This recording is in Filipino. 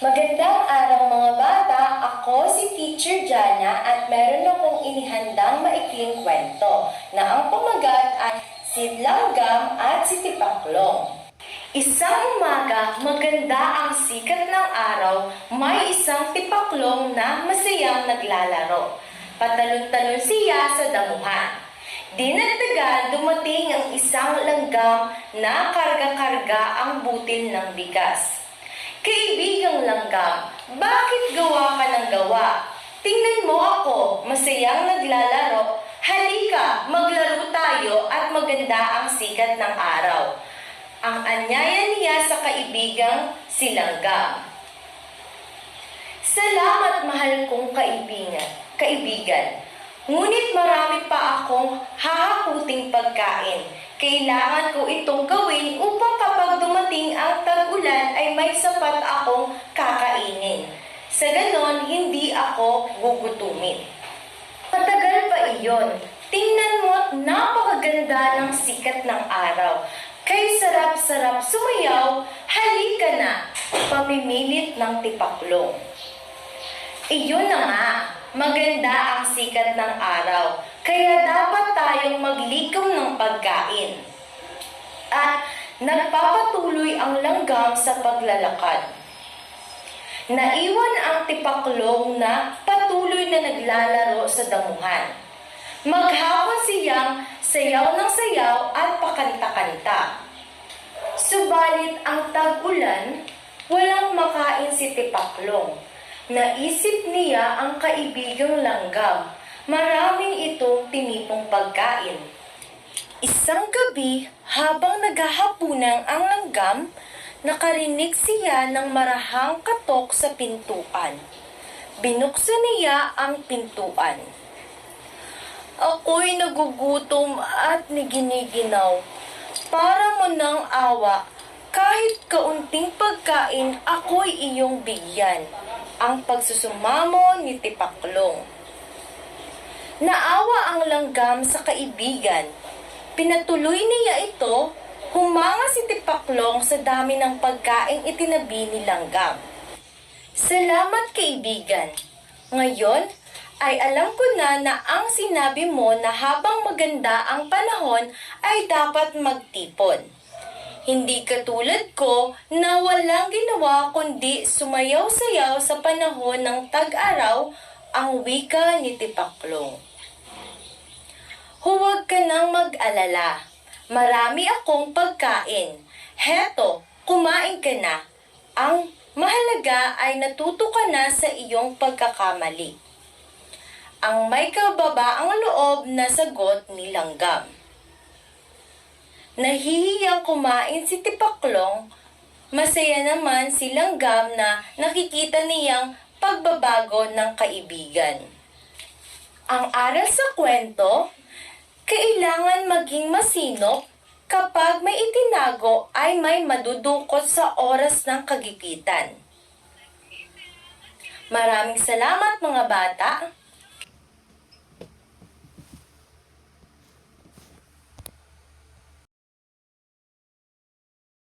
Magandang araw mga bata, ako si Teacher Jana at meron akong inihandang maikling kwento na ang pamagat ay si Langgam at si Tipaklong. Isang umaga, maganda ang sikat ng araw, may isang tipaklong na masayang naglalaro. Patalon-talon siya sa damuhan. Di nagtagal, dumating ang isang langgam na karga-karga ang butil ng bigas. Kaibigang langgam, bakit gawa ka ng gawa? Tingnan mo ako, masayang naglalaro. Halika, maglaro tayo at maganda ang sikat ng araw. Ang anyaya niya sa kaibigang si Langgam. Salamat mahal kong kaibigan. Ngunit marami pa akong hahakuting pagkain. Kailangan ko itong gawin upang kapag dumating ang tag-ulan ay may sapat akong kakainin. Sa ganon, hindi ako gugutumin. Patagal pa iyon. Tingnan mo, napakaganda ng sikat ng araw. Kay sarap-sarap sumayaw, halika na, pamimilit ng Tipaklong. Iyon na nga, maganda ang sikat ng araw, kaya dapat tayong maglikom ng pagkain. At nagpapatuloy ang langgam sa paglalakad. Naiwan ang Tipaklong na patuloy na naglalaro sa damuhan. Maghapon siyang sayaw ng sayaw at pakanta-kanta. Subalit ang tag-ulan, walang makain si Tipaklong. Naisip niya ang kaibigang langgam. Maraming itong tinipong pagkain. Isang gabi, habang naghahapunan ang langgam, nakarinig siya ng marahang katok sa pintuan. Binuksan niya ang pintuan. Ako'y nagugutom at giniginaw. Para mo ng awa, kahit kaunting pagkain, ako'y iyong bigyan. Ang pagsusumamo ni Tipaklong. Naawa ang langgam sa kaibigan. Pinatuloy niya ito, humanga si Tipaklong sa dami ng pagkain itinabi ni Langgam. Salamat kaibigan. Ngayon, ay alam ko na ang sinabi mo na habang maganda ang panahon ay dapat magtipon. Hindi katulad ko na walang ginawa kundi sumayaw-sayaw sa panahon ng tag-araw, ang wika ni Tipaklong. Huwag ka nang mag-alala. Marami akong pagkain. Heto, kumain ka na. Ang mahalaga ay natuto ka na sa iyong pagkakamali. Ang may kababaang loob na sagot ni Langgam. Nahihiyang kumain si Tipaklong, masaya naman si Langgam na nakikita niyang pagbabago ng kaibigan. Ang aral sa kwento, kailangan maging masinop kapag may itinago ay may madudukot sa oras ng kagipitan. Maraming salamat mga bata.